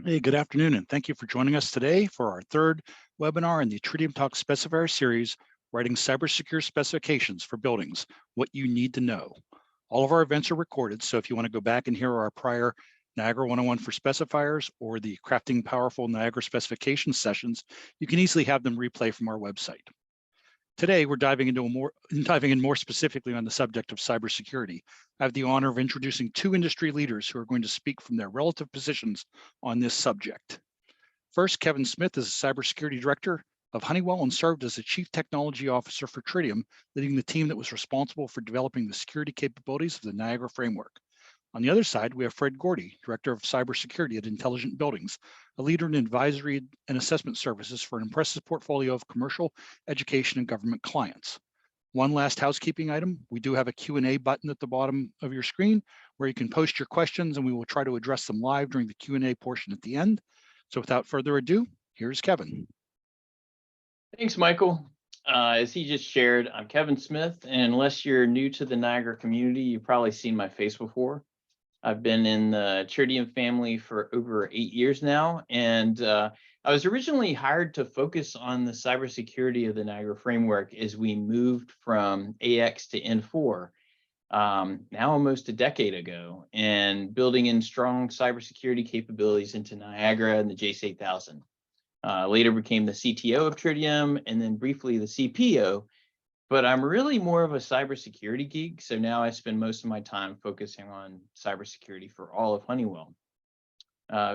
Hey, good afternoon, and thank you for joining us today for our third webinar in the TridiumTalk Specifier series, Writing Cybersecure Specifications for Buildings, What You Need to Know. All of our events are recorded, so if you want to go back and hear our prior Niagara 101 for specifiers or the Crafting Powerful Niagara Specification sessions, you can easily have them replay from our website. Today, we're diving in more specifically on the subject of cybersecurity. I have the honor of introducing two industry leaders who are going to speak from their relative positions on this subject. First, Kevin Smith is a cybersecurity director of Honeywell and served as the chief technology officer for Tridium, leading the team that was responsible for developing the security capabilities of the Niagara framework. On the other side, we have Fred Gordy, Director of Cybersecurity at Intelligent Buildings, a leader in advisory and assessment services for an impressive portfolio of commercial, education, and government clients. One last housekeeping item, we do have a Q&A button at the bottom of your screen where you can post your questions and we will try to address them live during the Q&A portion at the end. So without further ado, here's Kevin. Thanks, Michael. As he just shared, I'm Kevin Smith, and unless you're new to the Niagara community, you've probably seen my face before. I've been in the Tridium family for over 8 years now, and I was originally hired to focus on the cybersecurity of the Niagara framework as we moved from AX to N4, now almost a decade ago, and building in strong cybersecurity capabilities into Niagara and the JACE 8000. Later became the CTO of Tridium and then briefly the CPO. But I'm really more of a cybersecurity geek, so now I spend most of my time focusing on cybersecurity for all of Honeywell.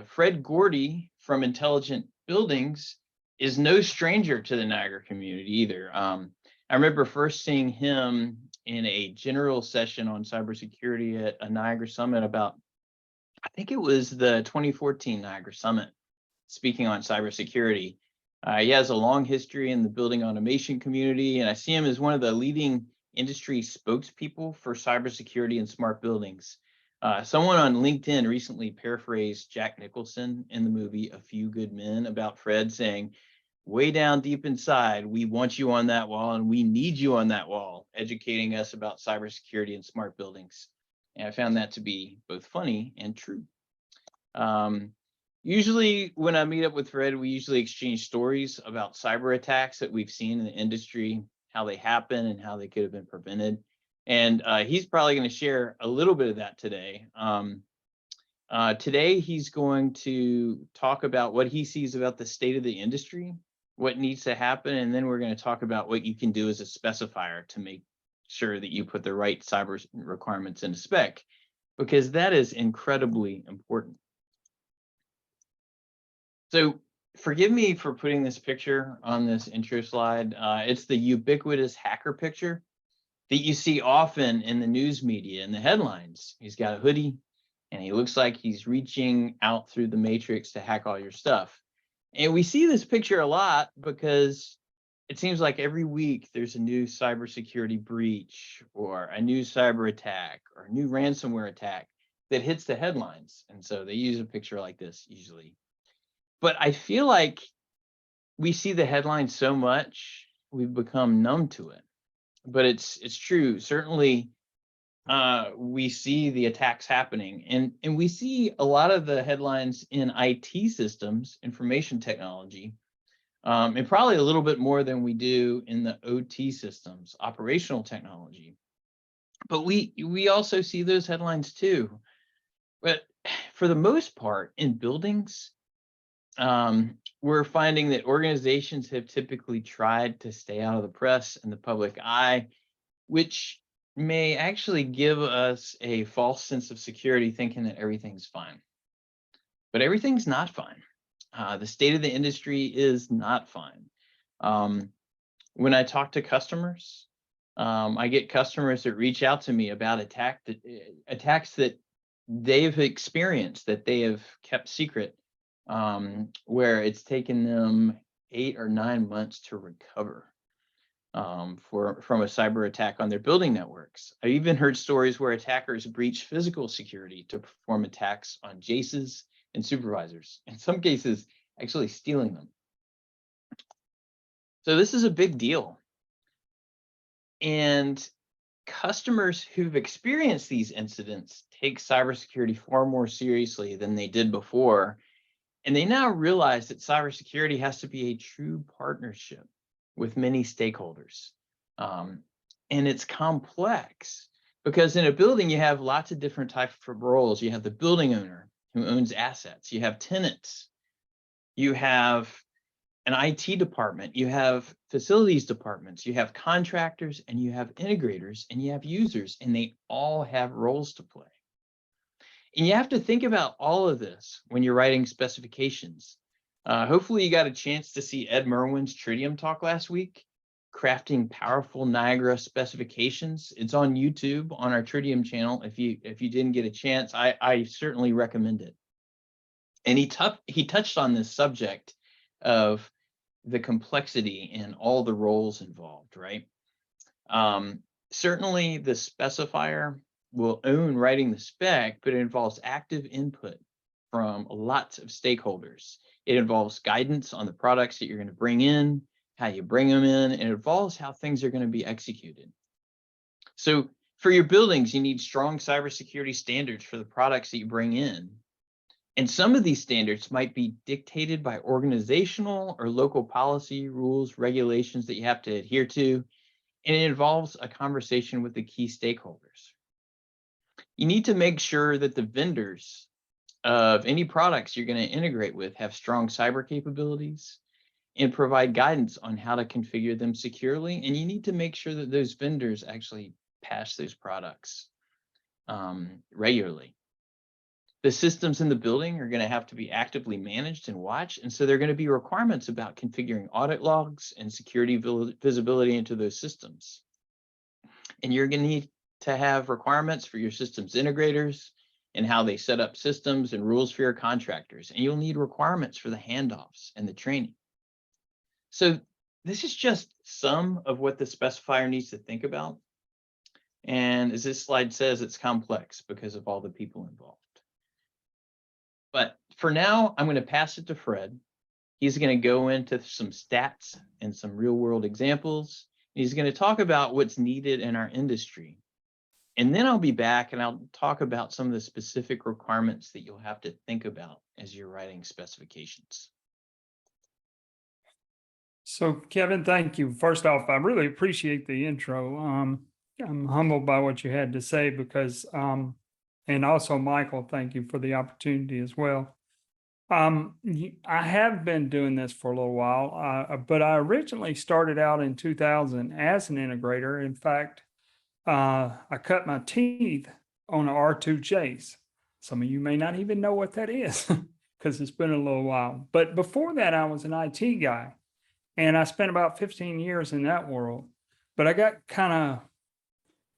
Fred Gordy from Intelligent Buildings is no stranger to the Niagara community either. I remember first seeing him in a general session on cybersecurity at a Niagara Summit about, I think it was the 2014 Niagara Summit, speaking on cybersecurity. He has a long history in the building automation community, and I see him as one of the leading industry spokespeople for cybersecurity and smart buildings. Someone on LinkedIn recently paraphrased Jack Nicholson in the movie A Few Good Men about Fred, saying, "Way down deep inside, we want you on that wall and we need you on that wall," educating us about cybersecurity and smart buildings. And I found that to be both funny and true. Usually when I meet up with Fred, we usually exchange stories about cyber attacks that we've seen in the industry, how they happen and how they could have been prevented. And he's probably going to share a little bit of that today. Today, he's going to talk about what he sees about the state of the industry, what needs to happen, and then we're going to talk about what you can do as a specifier to make sure that you put the right cyber requirements in a spec, because that is incredibly important. So forgive me for putting this picture on this intro slide. It's the ubiquitous hacker picture that you see often in the news media and the headlines. He's got a hoodie and he looks like he's reaching out through the matrix to hack all your stuff. And we see this picture a lot because it seems like every week there's a new cybersecurity breach or a new cyber attack or a new ransomware attack that hits the headlines. And so they use a picture like this usually. But I feel like we see the headlines so much, we've become numb to it. But it's true. Certainly, we see the attacks happening. And we see a lot of the headlines in IT systems, information technology, and probably a little bit more than we do in the OT systems, operational technology. But we also see those headlines too. But for the most part, in buildings, we're finding that organizations have typically tried to stay out of the press and the public eye, which may actually give us a false sense of security, thinking that everything's fine. But everything's not fine. The state of the industry is not fine. When I talk to customers, I get customers that reach out to me about attacks that they've experienced, that they have kept secret, where it's taken them 8 or 9 months to recover from a cyber attack on their building networks. I even heard stories where attackers breached physical security to perform attacks on JACEs and supervisors, in some cases actually stealing them. So this is a big deal. And customers who've experienced these incidents take cybersecurity far more seriously than they did before. And they now realize that cybersecurity has to be a true partnership with many stakeholders. And it's complex because in a building, you have lots of different types of roles. You have the building owner who owns assets. You have tenants. You have an IT department. You have facilities departments. You have contractors, and you have integrators, and you have users, and they all have roles to play. And you have to think about all of this when you're writing specifications. Hopefully you got a chance to see Ed Merwin's Tridium talk last week, crafting powerful Niagara specifications. It's on YouTube on our Tridium channel. If you didn't get a chance, I certainly recommend it. And he touched on this subject of the complexity and all the roles involved, right? Certainly the specifier will own writing the spec, but it involves active input from lots of stakeholders. It involves guidance on the products that you're going to bring in, how you bring them in, and it involves how things are going to be executed. So for your buildings, you need strong cybersecurity standards for the products that you bring in. And some of these standards might be dictated by organizational or local policy, rules, regulations that you have to adhere to, and it involves a conversation with the key stakeholders. You need to make sure that the vendors of any products you're going to integrate with have strong cyber capabilities and provide guidance on how to configure them securely. And you need to make sure that those vendors actually patch those products regularly. The systems in the building are going to have to be actively managed and watched. And so there are going to be requirements about configuring audit logs and security visibility into those systems. And you're going to need to have requirements for your systems integrators and how they set up systems and rules for your contractors. And you'll need requirements for the handoffs and the training. So this is just some of what the specifier needs to think about. And as this slide says, it's complex because of all the people involved. But for now, I'm going to pass it to Fred. He's going to go into some stats and some real world examples. He's going to talk about what's needed in our industry. And then I'll be back and I'll talk about some of the specific requirements that you'll have to think about as you're writing specifications. So, Kevin, thank you. First off, I really appreciate the intro. I'm humbled by what you had to say because, and also Michael, thank you for the opportunity as well. I have been doing this for a little while, but I originally started out in 2000 as an integrator. In fact, I cut my teeth on an R2 chase. Some of you may not even know what that is because it's been a little while. But before that, I was an IT guy. And I spent about 15 years in that world, but I got kind of,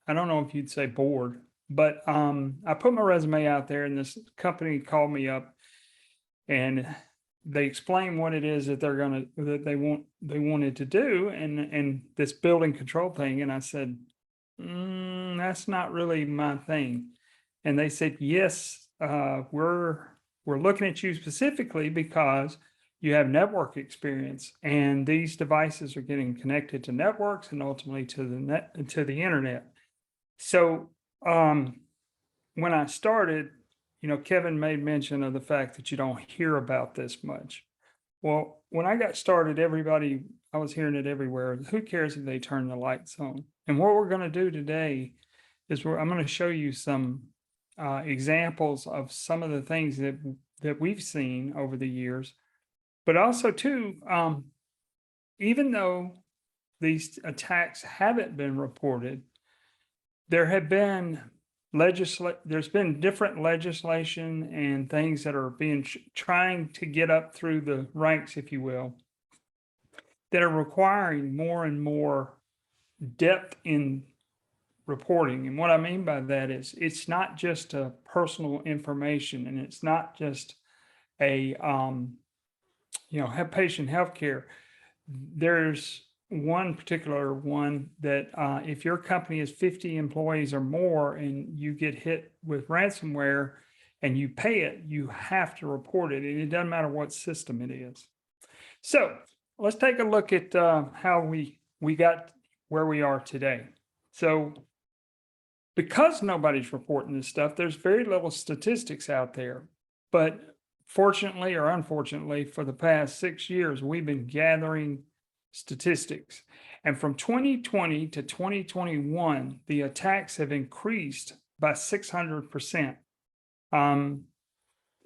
I don't know if you'd say bored, but I put my resume out there and this company called me up and they explained what it is that they wanted to do and this building control thing. And I said, that's not really my thing. And they said, yes, we're looking at you specifically because you have network experience, and these devices are getting connected to networks and ultimately to the internet. So when I started, Kevin made mention of the fact that you don't hear about this much. Well, when I got started, I was hearing it everywhere. Who cares if they turn the lights on? And what we're going to do today is I'm going to show you some examples of some of the things that we've seen over the years. But also, too, even though these attacks haven't been reported, there have been there's been different legislation and things that are being trying to get up through the ranks, if you will, that are requiring more and more depth in reporting. And what I mean by that is it's not just a personal information, and it's not just a have patient healthcare. There's one particular one that if your company is 50 employees or more and you get hit with ransomware and you pay it, you have to report it. And it doesn't matter what system it is. So let's take a look at how we got where we are today. So because nobody's reporting this stuff, there's very little statistics out there. But fortunately or unfortunately, for the past 6 years, we've been gathering statistics. And from 2020 to 2021, the attacks have increased by 600%.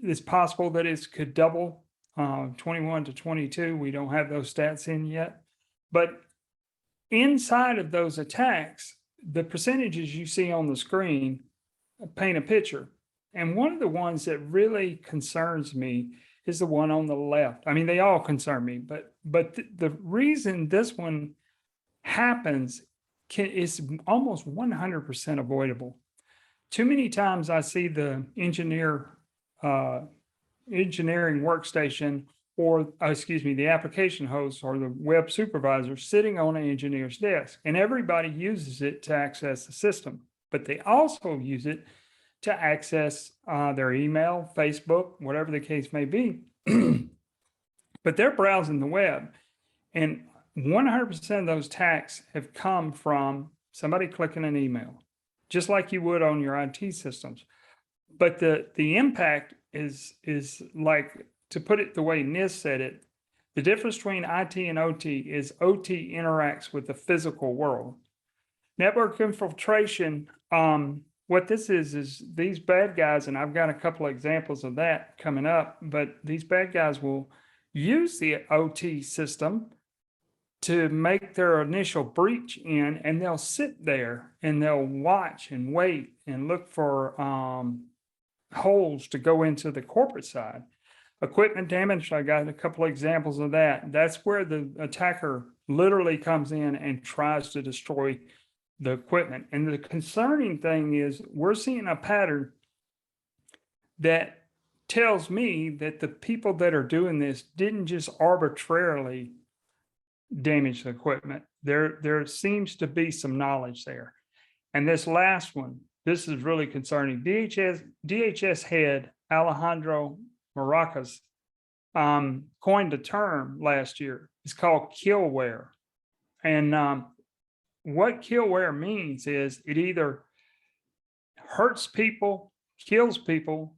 It's possible that it could double 21 to 22. We don't have those stats in yet. But inside of those attacks, the percentages you see on the screen paint a picture. And one of the ones that really concerns me is the one on the left. I mean, they all concern me, but the reason this one happens is almost 100% avoidable. Too many times I see the engineering workstation or, the application host or the web supervisor sitting on an engineer's desk, and everybody uses it to access the system, but they also use it to access their email, Facebook, whatever the case may be. But they're browsing the web, and 100% of those attacks have come from somebody clicking an email, just like you would on your IT systems. But the impact is like, to put it the way NIST said it, the difference between IT and OT is OT interacts with the physical world. Network infiltration, what this is these bad guys, and I've got a couple of examples of that coming up, but these bad guys will use the OT system to make their initial breach in, and they'll sit there and they'll watch and wait and look for holes to go into the corporate side. Equipment damage, I got a couple of examples of that. That's where the attacker literally comes in and tries to destroy the equipment. And the concerning thing is we're seeing a pattern that tells me that the people that are doing this didn't just arbitrarily damage the equipment. There seems to be some knowledge there. And this last one, this is really concerning. DHS head Alejandro Maracas coined a term last year. It's called Killware. And what Killware means is it either hurts people, kills people,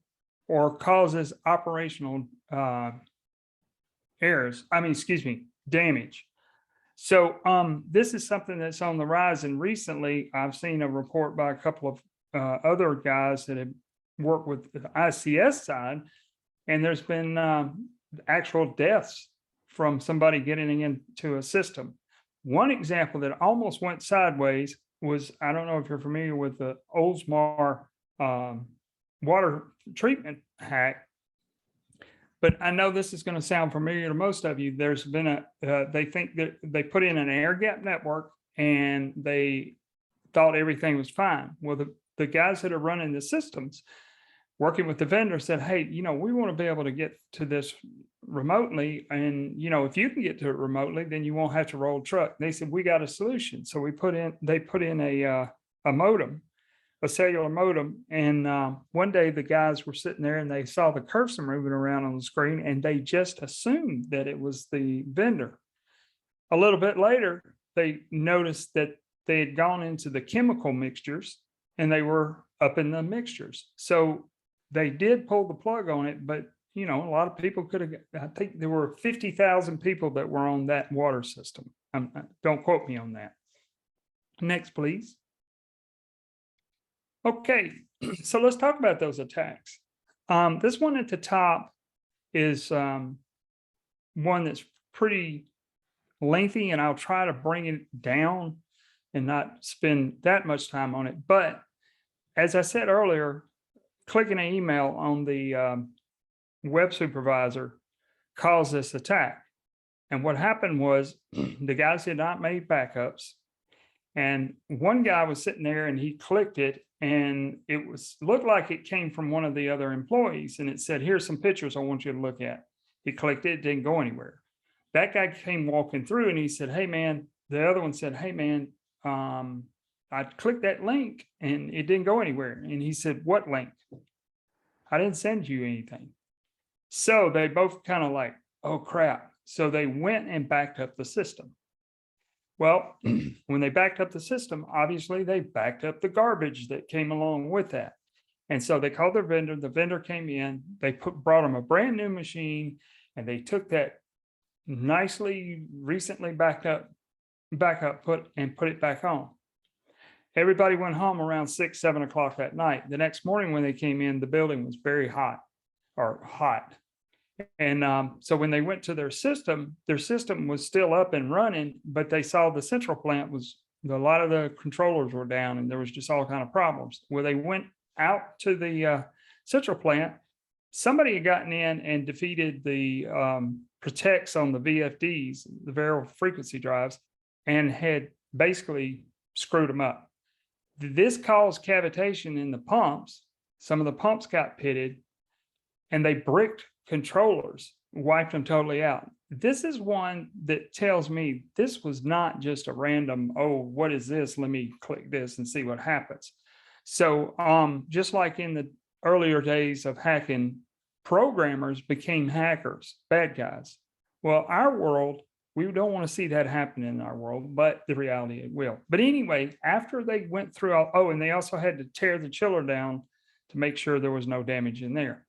or causes operational damage. So this is something that's on the rise. And recently I've seen a report by a couple of other guys that have worked with the ICS side, and there's been actual deaths from somebody getting into a system. One example that almost went sideways was, I don't know if you're familiar with the Oldsmar water treatment hack, but I know this is going to sound familiar to most of you. There's been they think that they put in an air gap network and they thought everything was fine. Well, the guys that are running the systems, working with the vendor, said, hey, we want to be able to get to this remotely. And, if you can get to it remotely, then you won't have to roll truck. They said, we got a solution. So they put in a modem, a cellular modem. And one day the guys were sitting there and they saw the cursor moving around on the screen, and they just assumed that it was the vendor. A little bit later, they noticed that they had gone into the chemical mixtures and they were up in the mixtures. So they did pull the plug on it, but a lot of people could have. I think there were 50,000 people that were on that water system. Don't quote me on that. Next, please. Okay, so let's talk about those attacks. This one at the top is one that's pretty lengthy, and I'll try to bring it down and not spend that much time on it. But as I said earlier, clicking an email on the web supervisor caused this attack. And what happened was the guys had not made backups. And one guy was sitting there and he clicked it, and it looked like it came from one of the other employees. And it said, here's some pictures I want you to look at. He clicked it, didn't go anywhere. That guy came walking through and he said, hey man, the other one said, hey man, I clicked that link and it didn't go anywhere. And he said, what link? I didn't send you anything. So they both kind of like, oh crap. So they went and backed up the system. Well, when they backed up the system, obviously they backed up the garbage that came along with that. And so they called their vendor. The vendor came in. They brought them a brand new machine, and they took that nicely recently put it back on. Everybody went home around 6, 7 o'clock that night. The next morning when they came in, the building was very hot. And so when they went to their system was still up and running, but they saw the central plant a lot of the controllers were down, and there was just all kind of problems. Well, they went out to the central plant. Somebody had gotten in and defeated the protects on the VFDs, the variable frequency drives, and had basically screwed them up. This caused cavitation in the pumps. Some of the pumps got pitted, and they bricked controllers, wiped them totally out. This is one that tells me this was not just a random, oh, what is this? Let me click this and see what happens. So just like in the earlier days of hacking, programmers became hackers, bad guys. Well, our world, we don't want to see that happen in our world, but the reality it will. But anyway, after they went through and they also had to tear the chiller down to make sure there was no damage in there.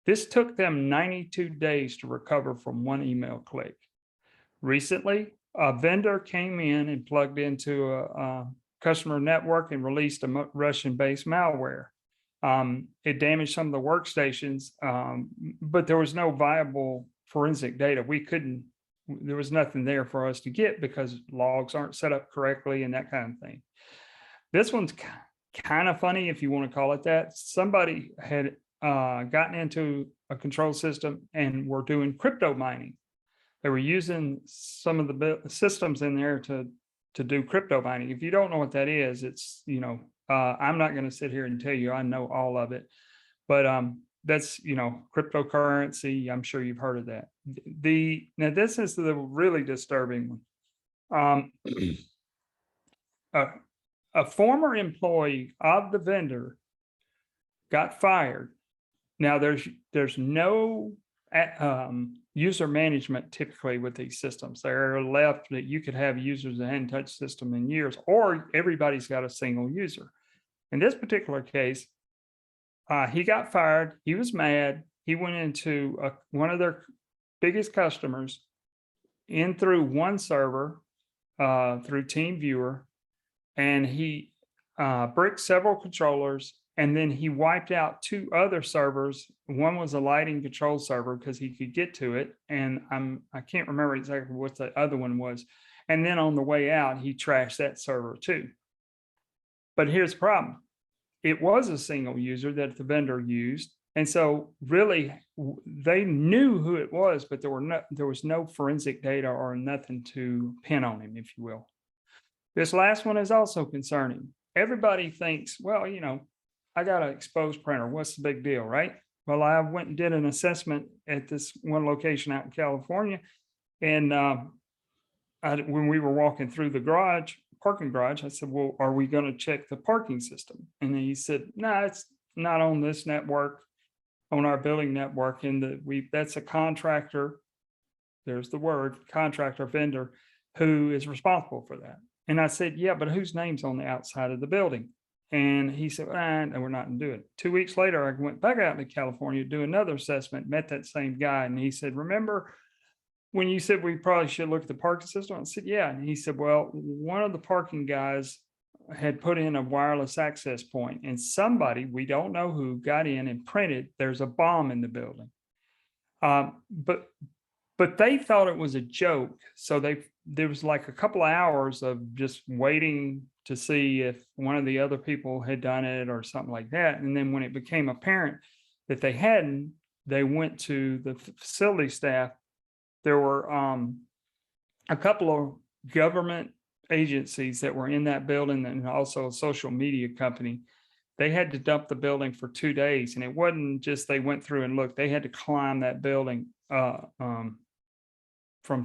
This took them 92 days to recover from one email click. Recently, a vendor came in and plugged into a customer network and released a Russian-based malware. It damaged some of the workstations, but there was no viable forensic data. There was nothing there for us to get because logs aren't set up correctly and that kind of thing. This one's kind of funny, if you want to call it that. Somebody had gotten into a control system and were doing crypto mining. They were using some of the systems in there to do crypto mining. If you don't know what that is, it's, I'm not going to sit here and tell you I know all of it, but that's, cryptocurrency. I'm sure you've heard of that. Now this is the really disturbing one. A former employee of the vendor got fired. Now there's no user management typically with these systems. They're left that you could have users that hadn't touched system in years, or everybody's got a single user. In this particular case, he got fired. He was mad. He went into one of their biggest customers in through one server, through TeamViewer, and he bricked several controllers. And then he wiped out 2 other servers. One was a lighting control server because he could get to it. And I can't remember exactly what the other one was. And then on the way out, he trashed that server too. But here's the problem. It was a single user that the vendor used. And so really they knew who it was, but there was no forensic data or nothing to pin on him, if you will. This last one is also concerning. Everybody thinks, well, I got an exposed printer. What's the big deal, right? Well, I went and did an assessment at this one location out in California. And when we were walking through the parking garage, I said, well, are we going to check the parking system? And then he said, no, it's not on this network, on our building network. And that's a contractor. There's the word contractor vendor who is responsible for that. And I said, yeah, but whose name's on the outside of the building? And he said, no, we're not going to do it. 2 weeks later, I went back out to California to do another assessment, met that same guy. And he said, remember when you said we probably should look at the parking system? I said, yeah. And he said, well, one of the parking guys had put in a wireless access point, and somebody, we don't know who, got in and printed, there's a bomb in the building. But they thought it was a joke. So there was like a couple of hours of just waiting to see if one of the other people had done it or something like that. And then when it became apparent that they hadn't, they went to the facility staff. There were a couple of government agencies that were in that building, and also a social media company. They had to dump the building for 2 days. And it wasn't just they went through and looked, they had to climb that building from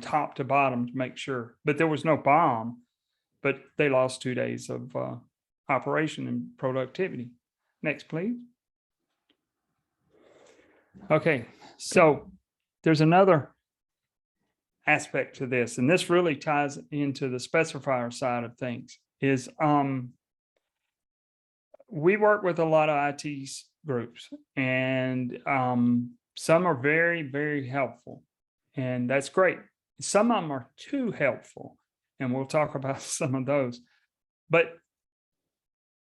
top to bottom to make sure. But there was no bomb, but they lost 2 days of operation and productivity. Next, please. Okay, so there's another aspect to this, and this really ties into the specifier side of things, is we work with a lot of IT groups, and some are very, very helpful, and that's great. Some of them are too helpful, and we'll talk about some of those. But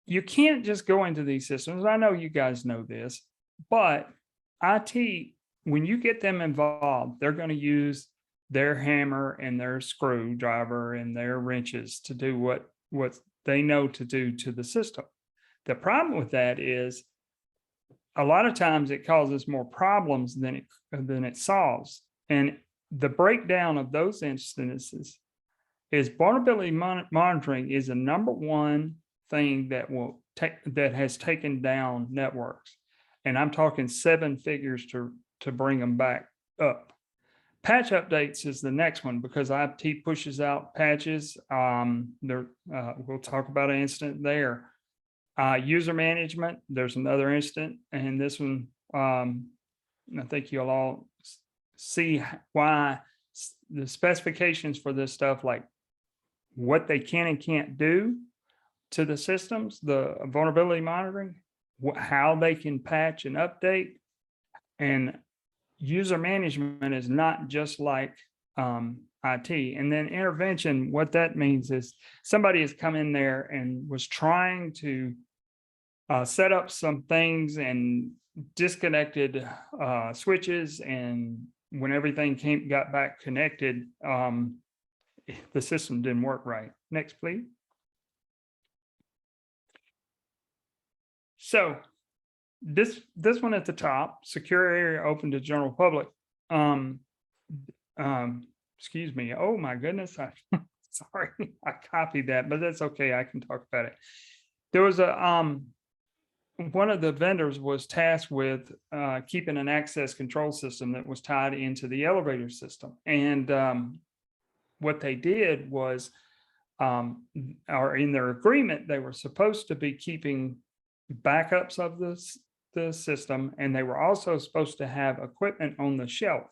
you can't just go into these systems. I know you guys know this, but IT, when you get them involved, they're going to use their hammer and their screwdriver and their wrenches to do what they know to do to the system. The problem with that is a lot of times it causes more problems than it solves. And the breakdown of those instances is vulnerability monitoring is the number one thing that has taken down networks. And I'm talking 7 figures to bring them back up. Patch updates is the next one because IT pushes out patches. We'll talk about an incident there. User management, there's another incident, and this one, I think you'll all see why the specifications for this stuff, like what they can and can't do to the systems, the vulnerability monitoring, how they can patch and update. And user management is not just like IT. And then intervention, what that means is somebody has come in there and was trying to set up some things and disconnected switches, and when everything got back connected, the system didn't work right. Next, please. So this one at the top, secure area open to general public. Excuse me. Oh my goodness. Sorry, I copied that, but that's okay. I can talk about it. There was one of the vendors was tasked with keeping an access control system that was tied into the elevator system. And what they did was, or in their agreement, they were supposed to be keeping backups of the system, and they were also supposed to have equipment on the shelf.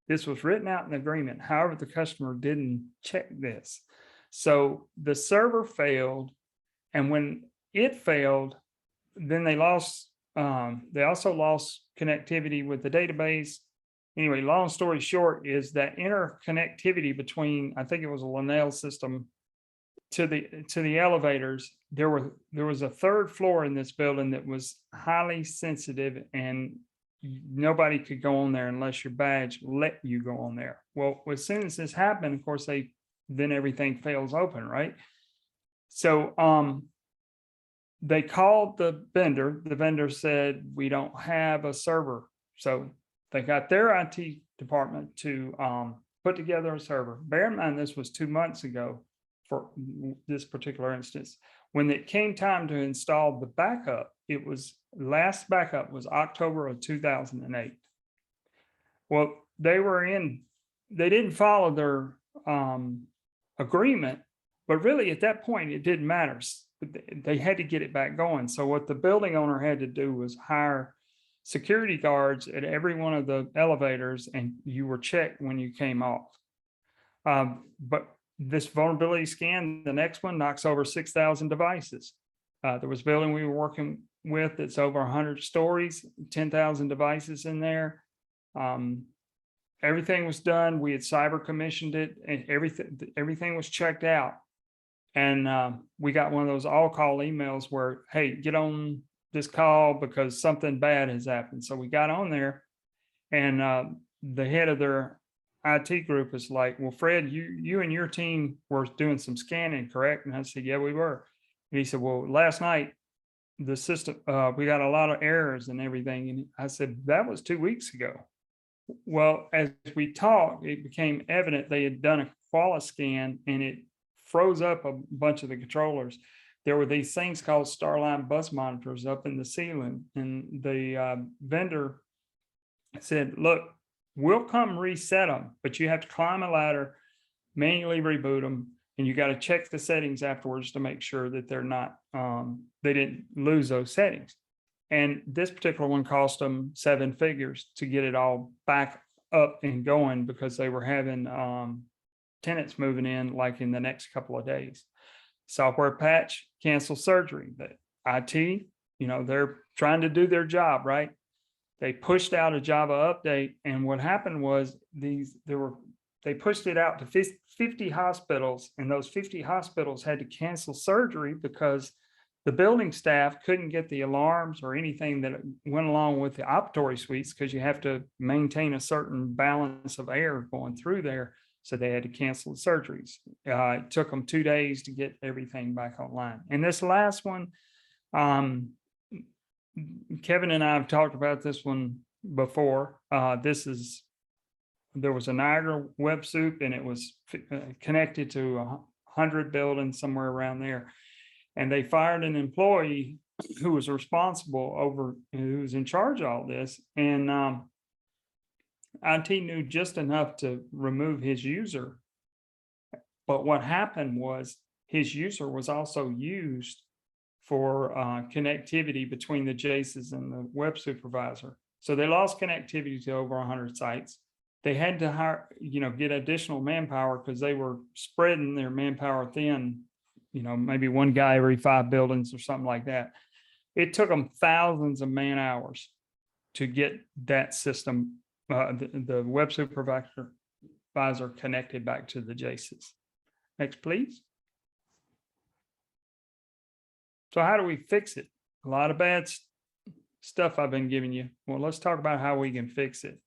This was written out in the agreement. However, the customer didn't check this. So the server failed, and when it failed, then they also lost connectivity with the database. Anyway, long story short is that interconnectivity between, I think it was a Linnell system, to the elevators, there was a 3rd floor in this building that was highly sensitive, and nobody could go on there unless your badge let you go on there. Well, as soon as this happened, of course, then everything fails open, right? So they called the vendor. The vendor said, we don't have a server. So they got their IT department to put together a server. Bear in mind, this was 2 months ago for this particular instance. When it came time to install the backup, last backup was October of 2008. Well, they didn't follow their agreement, but really at that point, it didn't matter. They had to get it back going. So what the building owner had to do was hire security guards at every one of the elevators, and you were checked when you came off. But this vulnerability scan, the next one, knocks over 6,000 devices. There was a building we were working with that's over 100 stories, 10,000 devices in there. Everything was done. We had cyber commissioned it, and everything was checked out. And we got one of those all-call emails where, hey, get on this call because something bad has happened. So we got on there, and the head of their IT group is like, well, Fred, you and your team were doing some scanning, correct? And I said, yeah, we were. And he said, well, last night, the system, we got a lot of errors and everything. And I said, that was 2 weeks ago. Well, as we talked, it became evident they had done a quali scan, and it froze up a bunch of the controllers. There were these things called Starline bus monitors up in the ceiling, and the vendor said, look, we'll come reset them, but you have to climb a ladder, manually reboot them, and you got to check the settings afterwards to make sure that they're not, they didn't lose those settings. And this particular one cost them 7 figures to get it all back up and going, because they were having tenants moving in like in the next couple of days. Software patch, cancel surgery. The IT they're trying to do their job, right? They pushed out a Java update, and what happened was they pushed it out to 50 hospitals, and those 50 hospitals had to cancel surgery because the building staff couldn't get the alarms or anything that went along with the operatory suites, because you have to maintain a certain balance of air going through there. So they had to cancel the surgeries. It took them 2 days to get everything back online. And this last one, Kevin and I have talked about this one before. There was a Niagara web soup, and it was connected to 100 buildings somewhere around there. And they fired an employee who was who was in charge of all this. And IT knew just enough to remove his user. But what happened was his user was also used for connectivity between the JACEs and the web supervisor. So they lost connectivity to over 100 sites. They had to hire, get additional manpower because they were spreading their manpower thin, maybe one guy every 5 buildings or something like that. It took them thousands of man hours to get that system, the web supervisor connected back to the JACEs. Next, please. So how do we fix it? A lot of bad stuff I've been giving you. Well, let's talk about how we can fix it.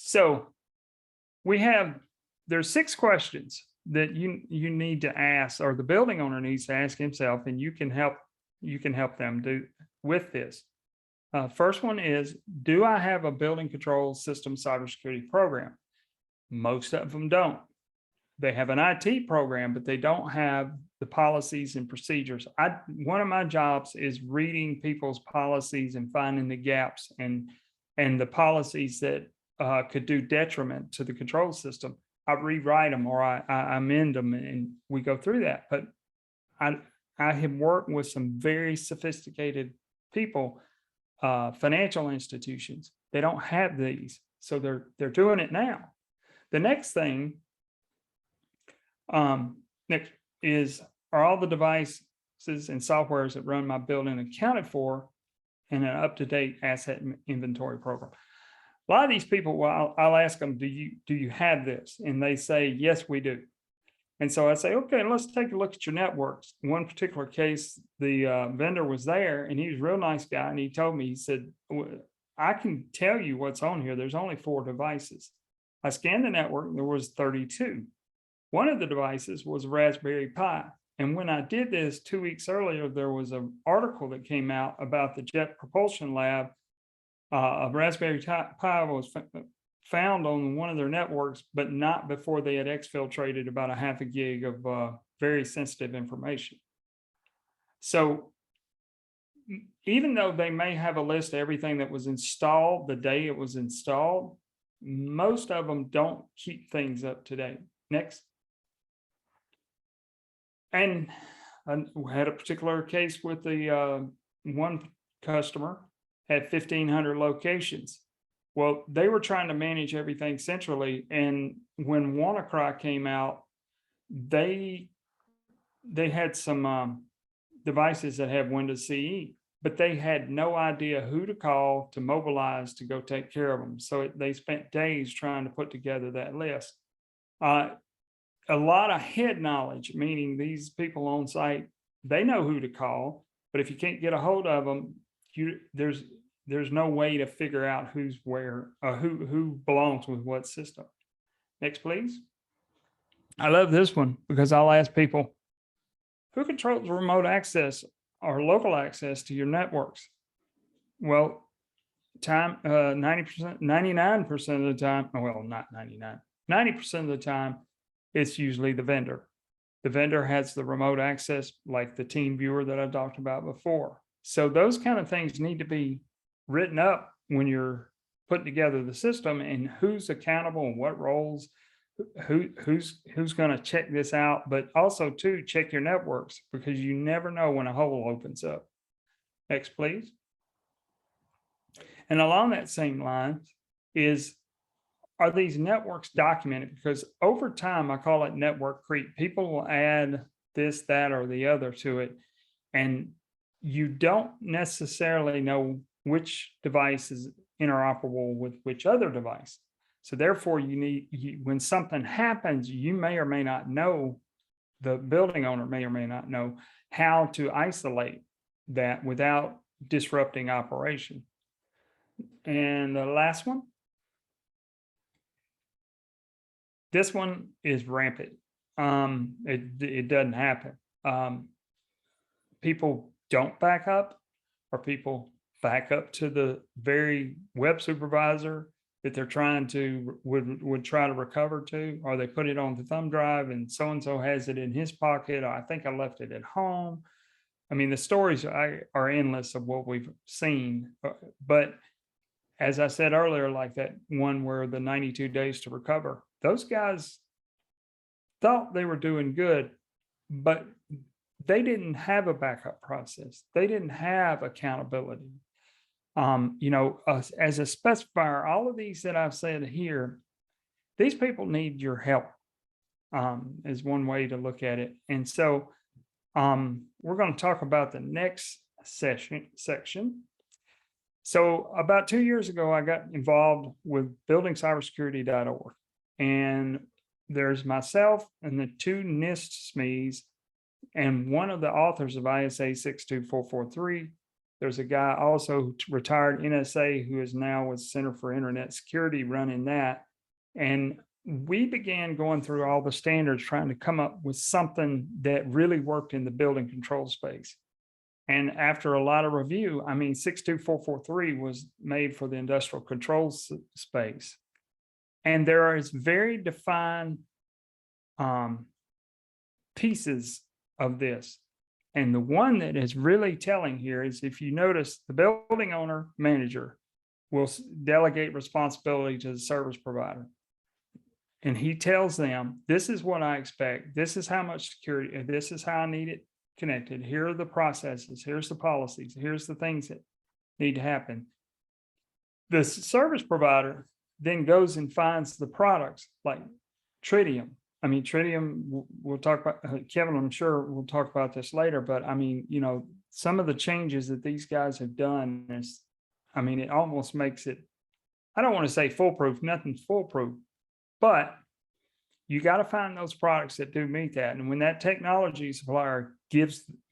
So there's 6 questions that you need to ask, or the building owner needs to ask himself, and you can help them do with this. First one is, do I have a building control system cybersecurity program? Most of them don't. They have an IT program, but they don't have the policies and procedures. One of my jobs is reading people's policies and finding the gaps and the policies that could do detriment to the control system. I rewrite them, or I amend them, and we go through that. But I have worked with some very sophisticated people, financial institutions. They don't have these, so they're doing it now. The next thing next is, are all the devices and softwares that run my building accounted for in an up-to-date asset inventory program? A lot of these people, well, I'll ask them, do you have this? And they say, yes, we do. And so I say, okay, let's take a look at your networks. In one particular case, the vendor was there, and he was a real nice guy. And he told me, he said, I can tell you what's on here. There's only 4 devices. I scanned the network, there was 32. One of the devices was a Raspberry Pi. And when I did this 2 weeks earlier, there was an article that came out about the Jet Propulsion Lab. A Raspberry Pi was found on one of their networks, but not before they had exfiltrated about 0.5 gig of very sensitive information. So even though they may have a list of everything that was installed the day it was installed, most of them don't keep things up to date. Next. And we had a particular case with the one customer had 1,500 locations. Well, they were trying to manage everything centrally, and when WannaCry came out, they had some devices that have Windows CE, but they had no idea who to call to mobilize to go take care of them. So they spent days trying to put together that list. A lot of head knowledge, meaning these people on site, they know who to call, but if you can't get a hold of them, there's no way to figure out who's where, who belongs with what system. Next, please. I love this one because I'll ask people, who controls remote access or local access to your networks? Well, 90%, 99% of the time, well, not 99, 90% of the time, it's usually the vendor. The vendor has the remote access, like the team viewer that I talked about before. So those kind of things need to be written up when you're putting together the system, and who's accountable and what roles, who's going to check this out, but also to check your networks, because you never know when a hole opens up. Next, please. And along that same line is, are these networks documented? Because over time, I call it network creep. People will add this, that, or the other to it. And you don't necessarily know which device is interoperable with which other device. So therefore, when something happens, you may or may not know, the building owner may or may not know how to isolate that without disrupting operation. And the last one, this one is rampant. It doesn't happen. People don't back up, or people back up to the very web supervisor that they're trying to would try to recover to, or they put it on the thumb drive and so has it in his pocket. Or I think I left it at home. I mean, the stories are endless of what we've seen, but as I said earlier, like that one where the 92 days to recover, those guys thought they were doing good, but they didn't have a backup process. They didn't have accountability. As a specifier, all of these that I've said here, these people need your help, is one way to look at it. And so we're going to talk about the next section. So about 2 years ago, I got involved with buildingcybersecurity.org, and there's myself and the two NIST SMEs and one of the authors of ISA 62443. There's a guy also retired NSA who is now with Center for Internet Security running that. And we began going through all the standards, trying to come up with something that really worked in the building control space. And after a lot of review, 62443 was made for the industrial control space. And there is very defined pieces of this. And the one that is really telling here is, if you notice, the building owner manager will delegate responsibility to the service provider. And he tells them, this is what I expect. This is how much security, and this is how I need it connected. Here are the processes. Here's the policies. Here's the things that need to happen. The service provider then goes and finds the products like Tridium. Tridium, we'll talk about, Kevin, I'm sure we'll talk about this later, but some of the changes that these guys have done is, it almost makes it, I don't want to say foolproof, nothing's foolproof, but you got to find those products that do meet that. And when that technology supplier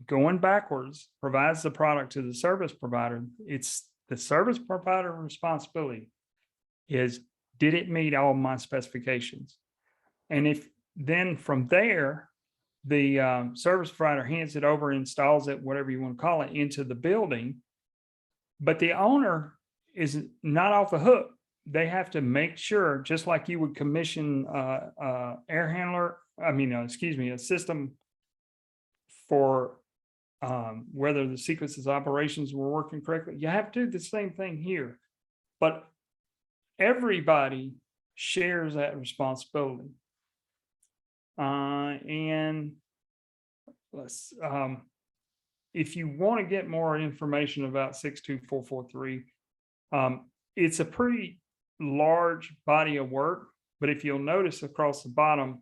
going backwards, provides the product to the service provider, it's the service provider responsibility is, did it meet all my specifications? And if then from there, the service provider hands it over, installs it, whatever you want to call it, into the building, but the owner is not off the hook. They have to make sure, just like you would commission air handler, a system for whether the sequences operations were working correctly. You have to do the same thing here, but everybody shares that responsibility. And let's, if you want to get more information about 62443, it's a pretty large body of work, but if you'll notice across the bottom,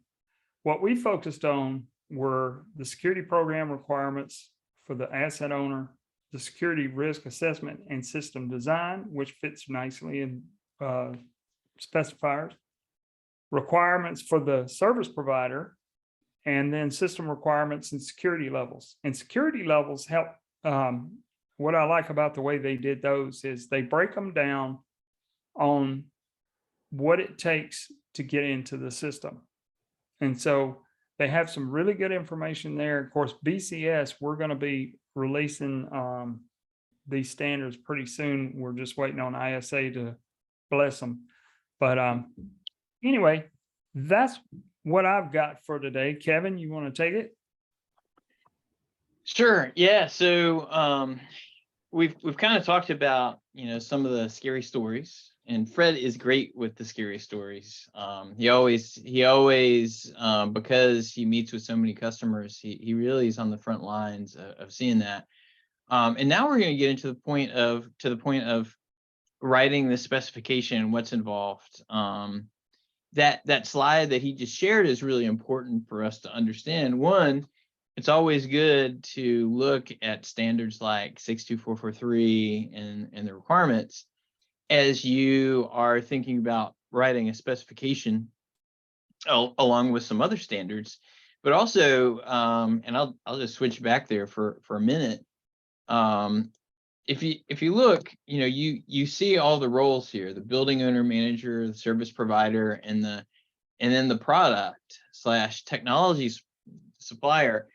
what we focused on were the security program requirements for the asset owner, the security risk assessment and system design, which fits nicely in specifiers, requirements for the service provider, and then system requirements and security levels. And security levels help. What I like about the way they did those is they break them down on what it takes to get into the system. And so they have some really good information there. Of course, BCS, we're going to be releasing these standards pretty soon. We're just waiting on ISA to bless them. But anyway, that's what I've got for today. Kevin, you want to take it? Sure. Yeah. So we've kind of talked about, some of the scary stories, and Fred is great with the scary stories. He always because he meets with so many customers, he really is on the front lines of seeing that. And now we're going to get into the point of writing the specification and what's involved. That slide that he just shared is really important for us to understand. One, it's always good to look at standards like 62443 and the requirements as you are thinking about writing a specification along with some other standards. But also, and I'll just switch back there for a minute. If you look, you see all the roles here: the building owner, manager, the service provider, and then the product / technology supplier.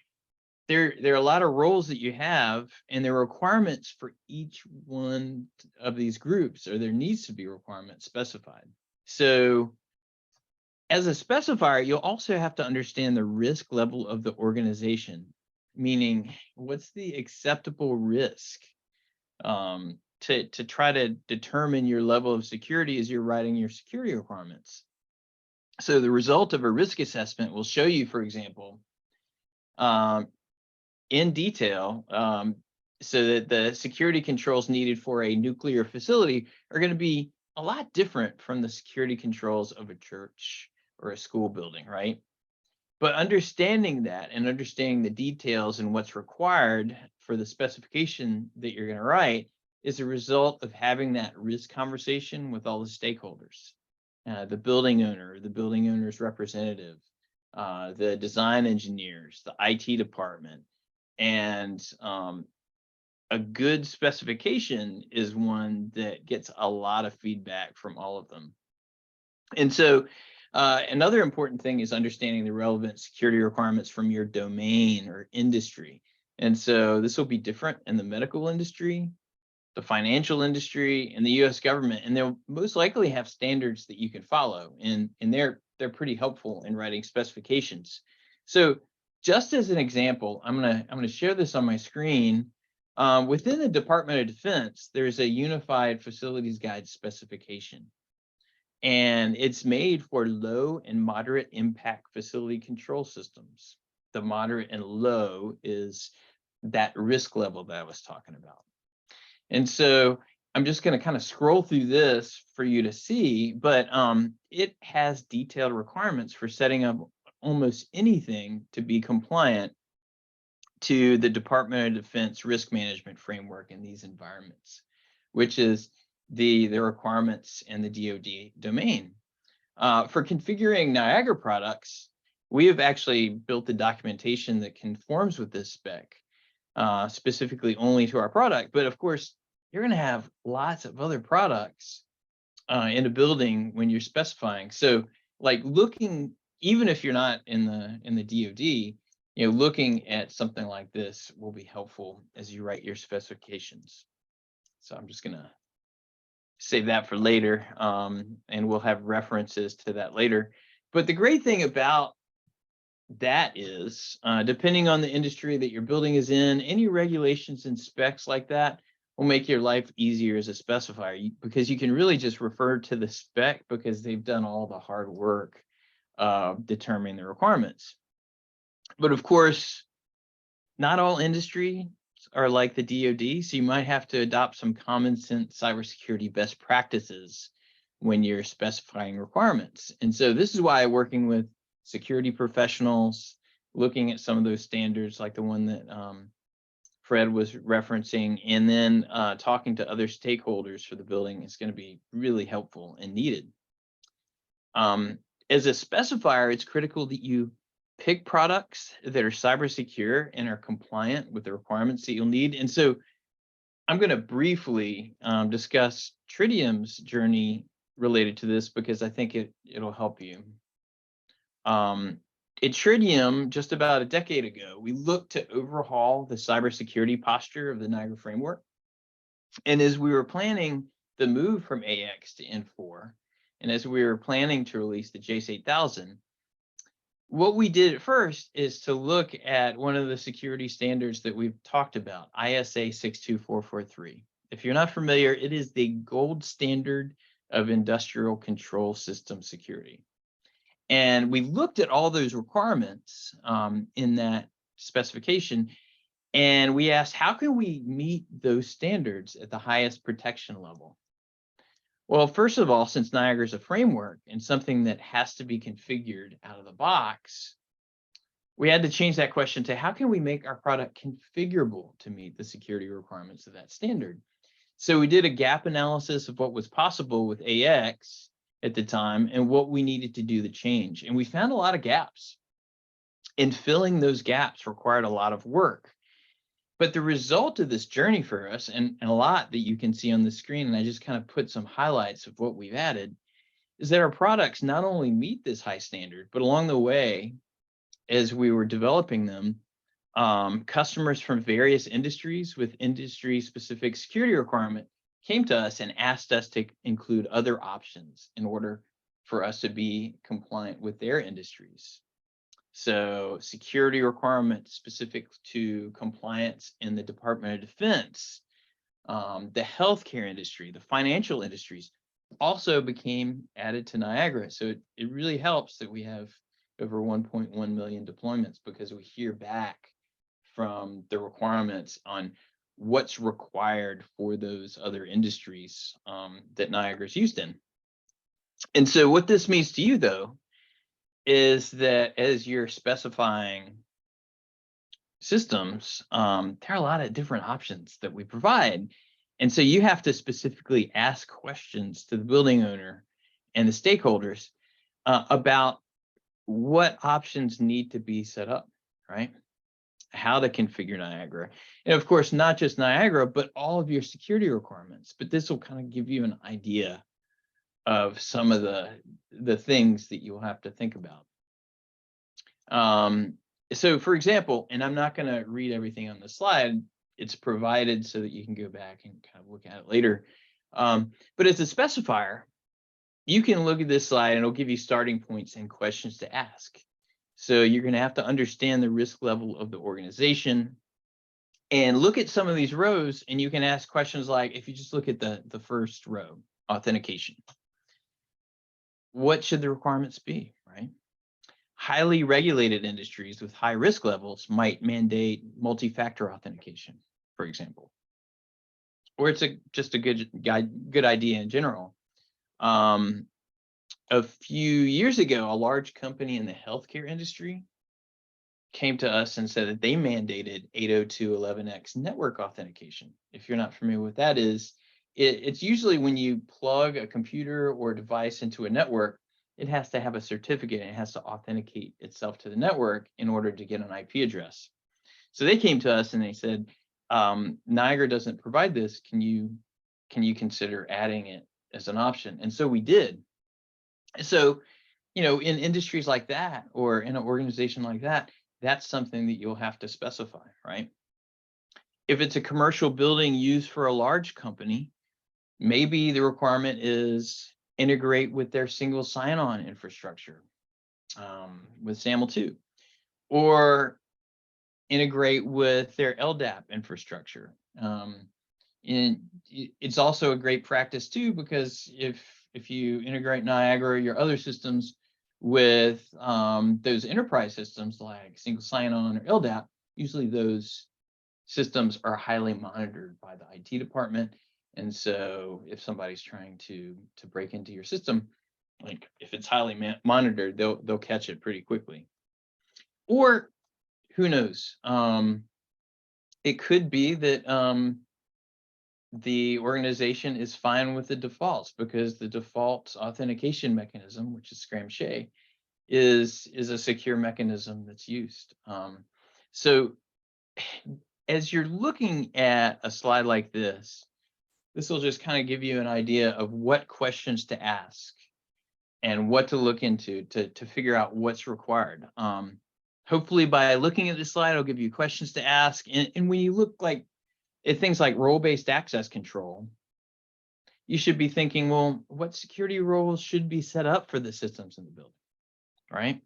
There are a lot of roles that you have, and there are requirements for each one of these groups, or there needs to be requirements specified. So as a specifier, you'll also have to understand the risk level of the organization, meaning what's the acceptable risk to try to determine your level of security as you're writing your security requirements. So the result of a risk assessment will show you, for example, in detail, so that the security controls needed for a nuclear facility are going to be a lot different from the security controls of a church or a school building, right? But understanding that and understanding the details and what's required for the specification that you're going to write is a result of having that risk conversation with all the stakeholders, the building owner, the building owner's representative, the design engineers, the IT department. And a good specification is one that gets a lot of feedback from all of them. And so another important thing is understanding the relevant security requirements from your domain or industry. And so this will be different in the medical industry, the financial industry, and the US government. And they'll most likely have standards that you can follow. And they're pretty helpful in writing specifications. So just as an example, I'm gonna share this on my screen. Within the Department of Defense, there's a Unified Facilities Guide specification, and it's made for low and moderate impact facility control systems. The moderate and low is that risk level that I was talking about. And so I'm just going to kind of scroll through this for you to see, but it has detailed requirements for setting up almost anything to be compliant to the Department of Defense risk management framework in these environments, which is the requirements in the DoD domain. For configuring Niagara products, we have actually built the documentation that conforms with this spec, specifically only to our product. But of course, you're going to have lots of other products in a building when you're specifying. So like looking, even if you're not in the DoD, looking at something like this will be helpful as you write your specifications. So I'm just going to save that for later, and we'll have references to that later. But the great thing about that is, depending on the industry that your building is in, any regulations and specs like that will make your life easier as a specifier, because you can really just refer to the spec because they've done all the hard work of determining the requirements. But of course, not all industries are like the DoD, so you might have to adopt some common sense cybersecurity best practices when you're specifying requirements. And so this is why working with security professionals, looking at some of those standards like the one that Fred was referencing, and then talking to other stakeholders for the building is going to be really helpful and needed. As a specifier, it's critical that you pick products that are cyber secure and are compliant with the requirements that you'll need. And so I'm going to briefly discuss Tridium's journey related to this, because I think it'll help you. At Tridium, just about a decade ago, we looked to overhaul the cybersecurity posture of the Niagara framework. And as we were planning the move from AX to N4, and as we were planning to release the JACE 8000, what we did at first is to look at one of the security standards that we've talked about, ISA 62443. If you're not familiar, it is the gold standard of industrial control system security. And we looked at all those requirements in that specification, and we asked, how can we meet those standards at the highest protection level? Well, first of all, since Niagara is a framework and something that has to be configured out of the box, we had to change that question to how can we make our product configurable to meet the security requirements of that standard? So we did a gap analysis of what was possible with AX at the time and what we needed to do to change. And we found a lot of gaps. And filling those gaps required a lot of work. But the result of this journey for us, and a lot that you can see on the screen, and I just kind of put some highlights of what we've added, is that our products not only meet this high standard, but along the way, as we were developing them, customers from various industries with industry-specific security requirement came to us and asked us to include other options in order for us to be compliant with their industries. So security requirements specific to compliance in the Department of Defense, the healthcare industry, the financial industries also became added to Niagara. So it really helps that we have over 1.1 million deployments because we hear back from the requirements on what's required for those other industries that Niagara is used in. And so what this means to you, though, is that as you're specifying systems, there are a lot of different options that we provide. And so you have to specifically ask questions to the building owner and the stakeholders about what options need to be set up, right? How to configure Niagara. And of course, not just Niagara, but all of your security requirements. But this will kind of give you an idea of some of the things that you'll have to think about. So for example, and I'm not going to read everything on the slide, it's provided so that you can go back and kind of look at it later. But as a specifier, you can look at this slide and it'll give you starting points and questions to ask. So you're going to have to understand the risk level of the organization and look at some of these rows, and you can ask questions like, if you just look at the first row, authentication. What should the requirements be, right? Highly regulated industries with high risk levels might mandate multi-factor authentication, for example, or it's just a good idea in general. A few years ago, a large company in the healthcare industry came to us and said that they mandated 802.11x network authentication. If you're not familiar with that is, it's usually when you plug a computer or a device into a network, it has to have a certificate and it has to authenticate itself to the network in order to get an IP address. So they came to us and they said, Niagara doesn't provide this. Can you consider adding it as an option? And so we did. So, you know, in industries like that or in an organization like that, that's something that you'll have to specify, right? If it's a commercial building used for a large company, maybe the requirement is integrate with their single sign-on infrastructure with SAML2, or integrate with their LDAP infrastructure. And it's also a great practice too, because if you integrate Niagara or your other systems with those enterprise systems like single sign-on or LDAP, usually those systems are highly monitored by the IT department. And so if somebody's trying to break into your system, like if it's highly monitored, they'll catch it pretty quickly. Or who knows? It could be that the organization is fine with the defaults because the default authentication mechanism, which is scram-shay, is a secure mechanism that's used. So as you're looking at a slide like this will just kind of give you an idea of what questions to ask and what to look into to figure out what's required. Hopefully by looking at this slide, it'll give you questions to ask. And when you look like at things like role-based access control, you should be thinking, well, what security roles should be set up for the systems in the building, right?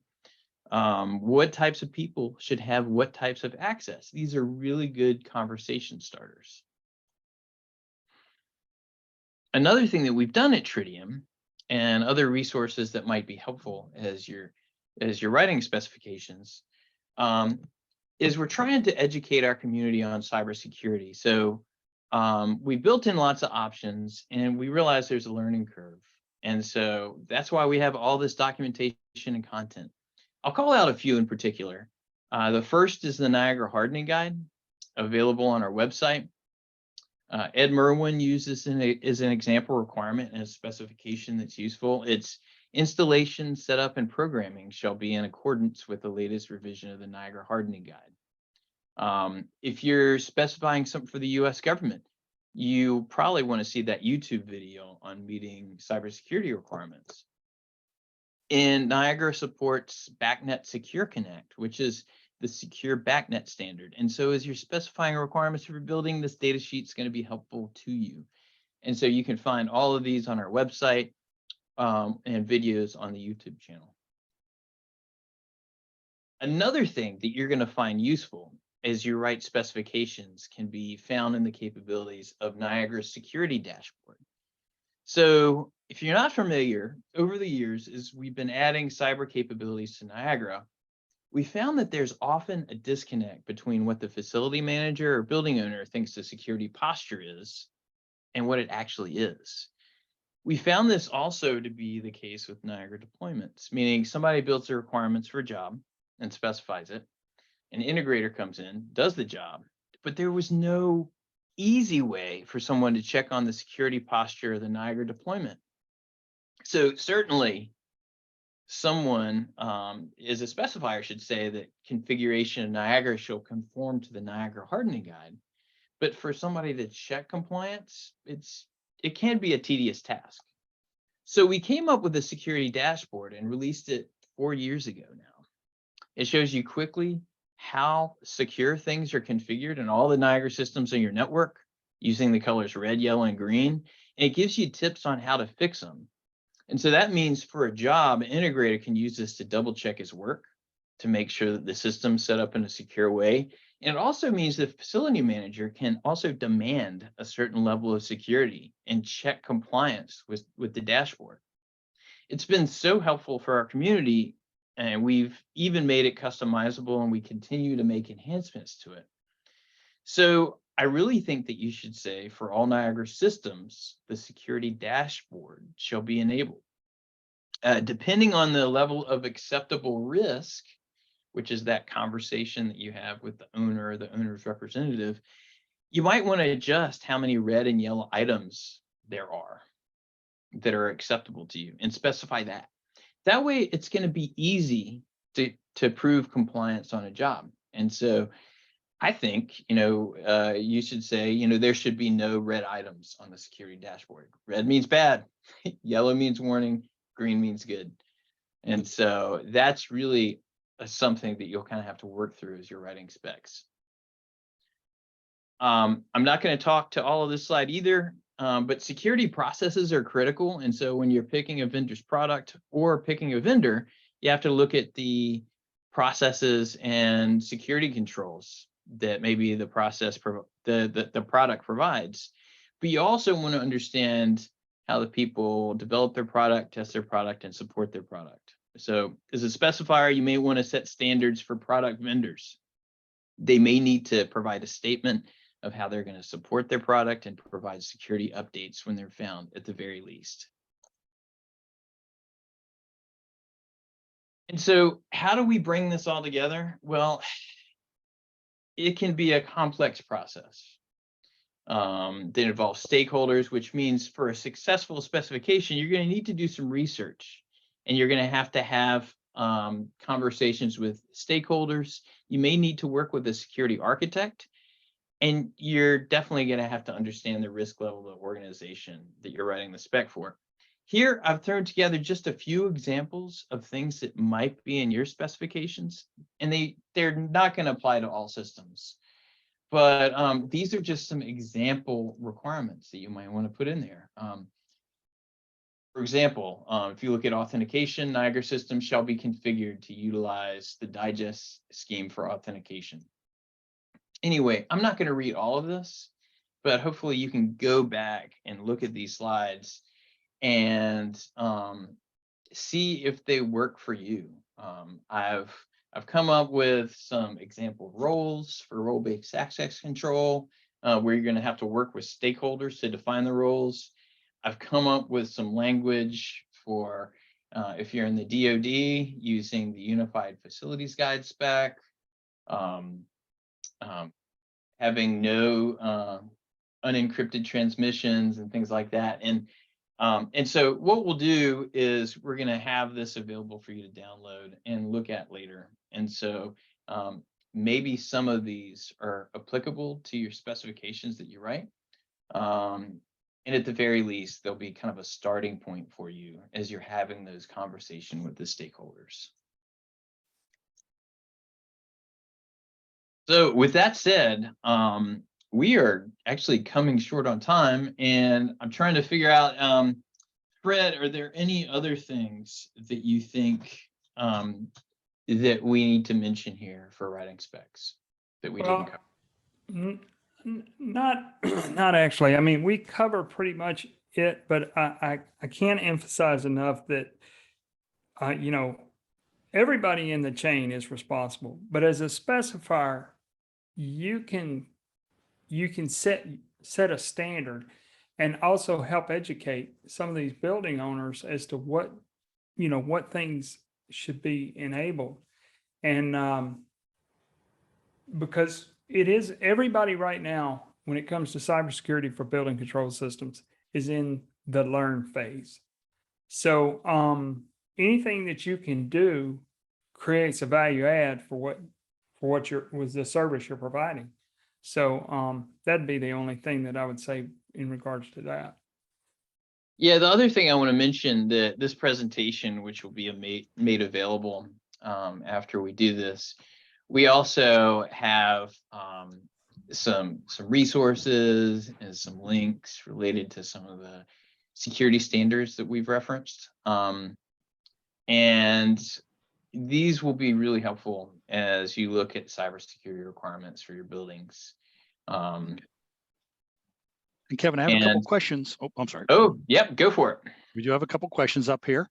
What types of people should have what types of access? These are really good conversation starters. Another thing that we've done at Tridium and other resources that might be helpful as you're writing specifications is we're trying to educate our community on cybersecurity. So we built in lots of options and we realize there's a learning curve. And so that's why we have all this documentation and content. I'll call out a few in particular. The first is the Niagara Hardening Guide, available on our website. Ed Merwin uses as an example requirement and a specification that's useful. It's installation, setup, and programming shall be in accordance with the latest revision of the Niagara Hardening Guide. If you're specifying something for the US government, you probably want to see that YouTube video on meeting cybersecurity requirements. And Niagara supports BACnet Secure Connect, which is the secure BACnet standard. And so as you're specifying requirements for building, this data sheet is going to be helpful to you. And so you can find all of these on our website and videos on the YouTube channel. Another thing that you're going to find useful as you write specifications can be found in the capabilities of Niagara's security dashboard. So if you're not familiar, over the years, as we've been adding cyber capabilities to Niagara, we found that there's often a disconnect between what the facility manager or building owner thinks the security posture is and what it actually is. We found this also to be the case with Niagara deployments, meaning somebody builds the requirements for a job and specifies it. An integrator comes in, does the job, but there was no easy way for someone to check on the security posture of the Niagara deployment. So certainly someone is a specifier should say that configuration of Niagara shall conform to the Niagara Hardening Guide. But for somebody to check compliance, it can be a tedious task. So we came up with a security dashboard and released it 4 years ago now. It shows you quickly how secure things are configured in all the Niagara systems in your network using the colors red, yellow, and green. And it gives you tips on how to fix them. And so that means for a job, an integrator can use this to double check his work to make sure that the system's set up in a secure way. And it also means the facility manager can also demand a certain level of security and check compliance with the dashboard. It's been so helpful for our community, and we've even made it customizable, and we continue to make enhancements to it. So I really think that you should say for all Niagara systems, the security dashboard shall be enabled. Depending on the level of acceptable risk, which is that conversation that you have with the owner or the owner's representative, you might want to adjust how many red and yellow items there are that are acceptable to you and specify that. That way, it's going to be easy to prove compliance on a job. And so I think, you should say, there should be no red items on the security dashboard. Red means bad, yellow means warning, green means good. And so that's really something that you'll kind of have to work through as you're writing specs. I'm not going to talk to all of this slide either, but security processes are critical. And so when you're picking a vendor's product or picking a vendor, you have to look at the processes and security controls that maybe the product provides. But you also want to understand how the people develop their product, test their product, and support their product. So as a specifier, you may want to set standards for product vendors. They may need to provide a statement of how they're going to support their product and provide security updates when they're found at the very least. And so how do we bring this all together? Well, it can be a complex process that involves stakeholders, which means for a successful specification, you're going to need to do some research, and you're going to have conversations with stakeholders. You may need to work with a security architect, and you're definitely going to have to understand the risk level of the organization that you're writing the spec for. Here, I've thrown together just a few examples of things that might be in your specifications, and they're not going to apply to all systems. But these are just some example requirements that you might want to put in there. For example, if you look at authentication, Niagara systems shall be configured to utilize the digest scheme for authentication. Anyway, I'm not going to read all of this, but hopefully you can go back and look at these slides and see if they work for you. I've come up with some example roles for role-based access control, where you're going to have to work with stakeholders to define the roles. I've come up with some language for if you're in the DoD using the Unified Facilities Guide spec. um, having no unencrypted transmissions and things like that. And so what we'll do is we're going to have this available for you to download and look at later. And so maybe some of these are applicable to your specifications that you write. And at the very least, they'll be kind of a starting point for you as you're having those conversations with the stakeholders. So with that said, we are actually coming short on time, and I'm trying to figure out, Fred, are there any other things that you think that we need to mention here for writing specs that we didn't cover? Not actually. I mean, we cover pretty much it, but I can't emphasize enough that, you know, everybody in the chain is responsible, but as a specifier, you can set a standard and also help educate some of these building owners as to what, you know, what things should be enabled. And because it is, everybody right now, when it comes to cybersecurity for building control systems, is in the learn phase. So anything that you can do creates a value add for what was the service you're providing. So that'd be the only thing that I would say in regards to that. Yeah, the other thing I want to mention, that this presentation, which will be made available after we do this, we also have some resources and some links related to some of the security standards that we've referenced. And these will be really helpful as you look at cybersecurity requirements for your buildings. And Kevin, I have a couple questions. Oh, I'm sorry. Oh, yep, go for it. We do have a couple questions up here.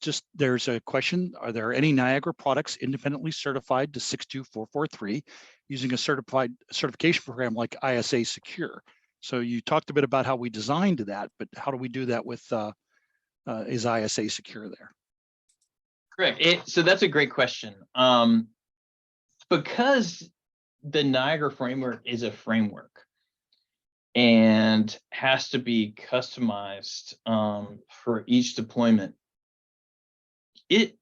Just there's a question: are there any Niagara products independently certified to 62443 using a certification program like ISA Secure? So you talked a bit about how we designed that, but how do we do that with is ISA Secure there? Correct. So that's a great question. Because the Niagara framework is a framework and has to be customized for each deployment, it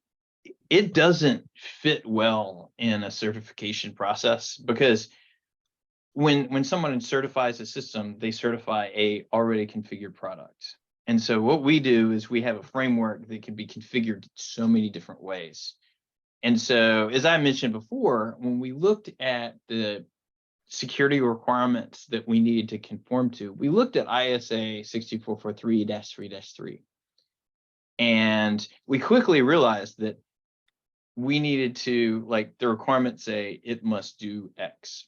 doesn't fit well in a certification process, because when someone certifies a system, they certify a already configured product. And so what we do is we have a framework that can be configured so many different ways. And so, as I mentioned before, when we looked at the security requirements that we needed to conform to, we looked at ISA 62443-3-3. And we quickly realized that we needed to, like, the requirements say it must do X.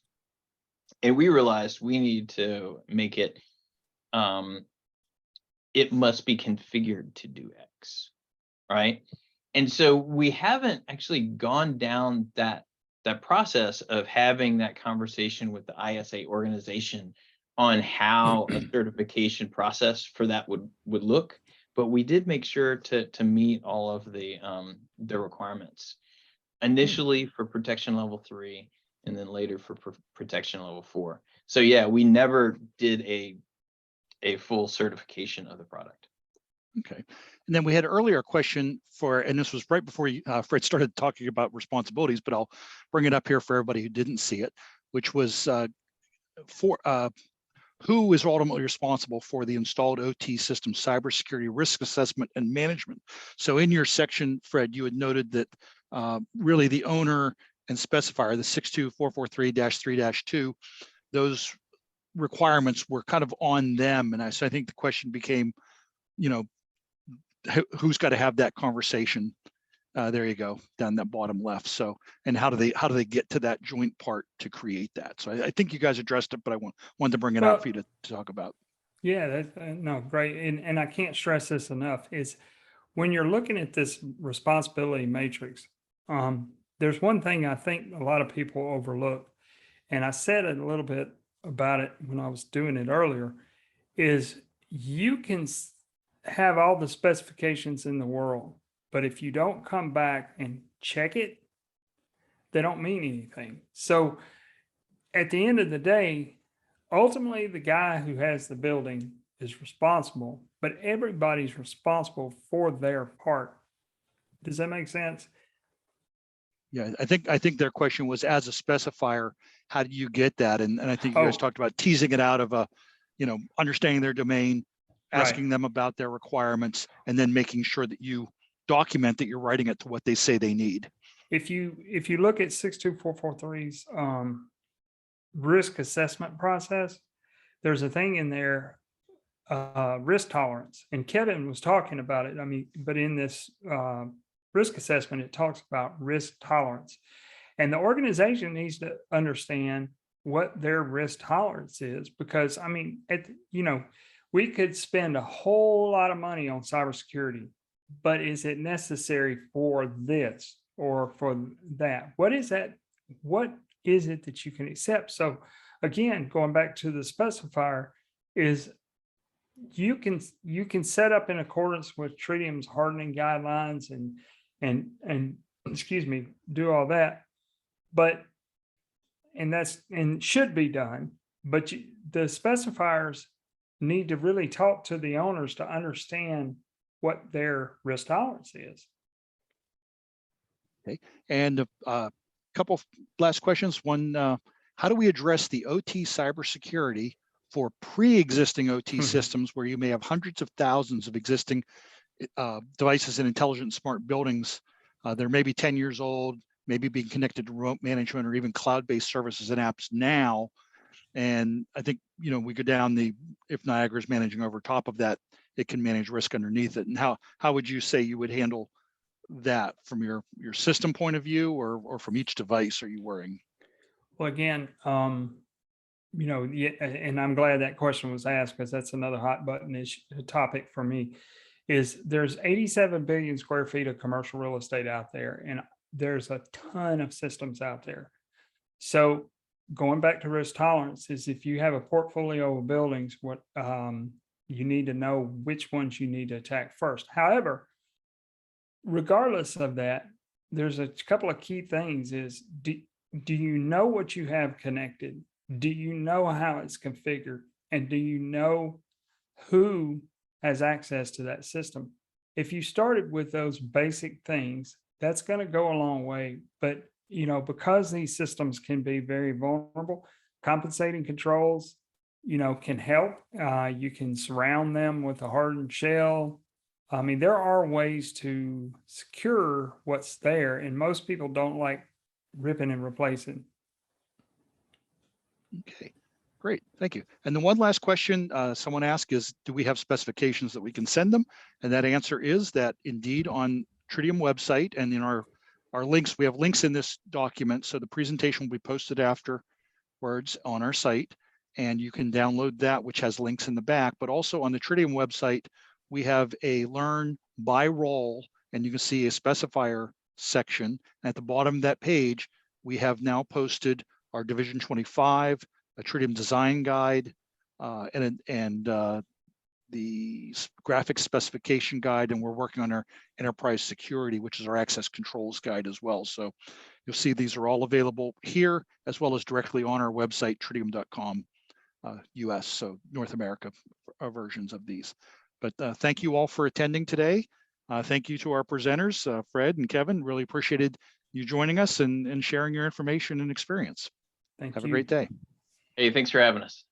And we realized we need to make it, it must be configured to do X, right? And so we haven't actually gone down that process of having that conversation with the ISA organization on how a certification process for that would look. But we did make sure to meet all of the requirements initially for protection level 3, and then later for protection level 4. So yeah, we never did a full certification of the product. Okay. And then we had earlier a question and this was right before Fred started talking about responsibilities, but I'll bring it up here for everybody who didn't see it, which was who is ultimately responsible for the installed OT system cybersecurity risk assessment and management. So in your section, Fred, you had noted that really the owner and specifier, the 62443-3-2, those requirements were kind of on them. And so I think the question became, you know, who's got to have that conversation? There you go, down that bottom left. So, and how do they get to that joint part to create that? So I think you guys addressed it, but I wanted to bring it out for you to talk about. Yeah, no, great. And I can't stress this enough, is when you're looking at this responsibility matrix, there's one thing I think a lot of people overlook, and I said it a little bit about it when I was doing it earlier, is you can have all the specifications in the world, but if you don't come back and check it, they don't mean anything. So at the end of the day, ultimately the guy who has the building is responsible, but everybody's responsible for their part. Does that make sense? Yeah, I think their question was, as a specifier, how do you get that? And I think you guys Oh. talked about teasing it out of a, understanding their domain, asking them about their requirements, and then making sure that you document that you're writing it to what they say they need. If you look at 62443's risk assessment process, there's a thing in there, risk tolerance, and Kevin was talking about it. I mean, but in this risk assessment, it talks about risk tolerance, and the organization needs to understand what their risk tolerance is, because I mean, we could spend a whole lot of money on cybersecurity, but is it necessary for this or for that? What is that? What is it that you can accept? So again, going back to the specifier, is you can set up in accordance with Tridium's hardening guidelines and excuse me, do all that, but and should be done, but the specifiers need to really talk to the owners to understand what their risk tolerance is. Okay, and a couple last questions. One, how do we address the OT cybersecurity for pre-existing OT systems where you may have hundreds of thousands of existing devices in intelligent smart buildings? They're maybe 10 years old, maybe being connected to remote management or even cloud-based services and apps now. And I think, we go down if Niagara is managing over top of that, it can manage risk underneath it. And how would you say you would handle that from your system point of view, or from each device are you worrying? Well, again, and I'm glad that question was asked, because that's another hot button topic for me. Is there's 87 billion square feet of commercial real estate out there, and there's a ton of systems out there. So going back to risk tolerance, is if you have a portfolio of buildings, what you need to know which ones you need to attack first. However, regardless of that, there's a couple of key things. Is do you know what you have connected? Do you know how it's configured? And do you know who has access to that system? If you started with those basic things, that's going to go a long way. But, because these systems can be very vulnerable, compensating controls, can help. You can surround them with a hardened shell. I mean, there are ways to secure what's there, and most people don't like ripping and replacing. Okay, great, thank you. And the one last question someone asked is, do we have specifications that we can send them? And that answer is that indeed on Tridium website and in our links, we have links in this document. So the presentation will be posted afterwards on our site, and you can download that, which has links in the back. But also on the Tridium website, we have a learn by role, and you can see a specifier section. At the bottom of that page, we have now posted our Division 25, a Tridium design guide, and the graphics specification guide, and we're working on our enterprise security, which is our access controls guide as well. So you'll see these are all available here, as well as directly on our website, tridium.com US, so North America versions of these. But thank you all for attending today. Thank you to our presenters, Fred and Kevin. Really appreciated you joining us and sharing your information and experience. Thank you. Have a great day. Hey, thanks for having us.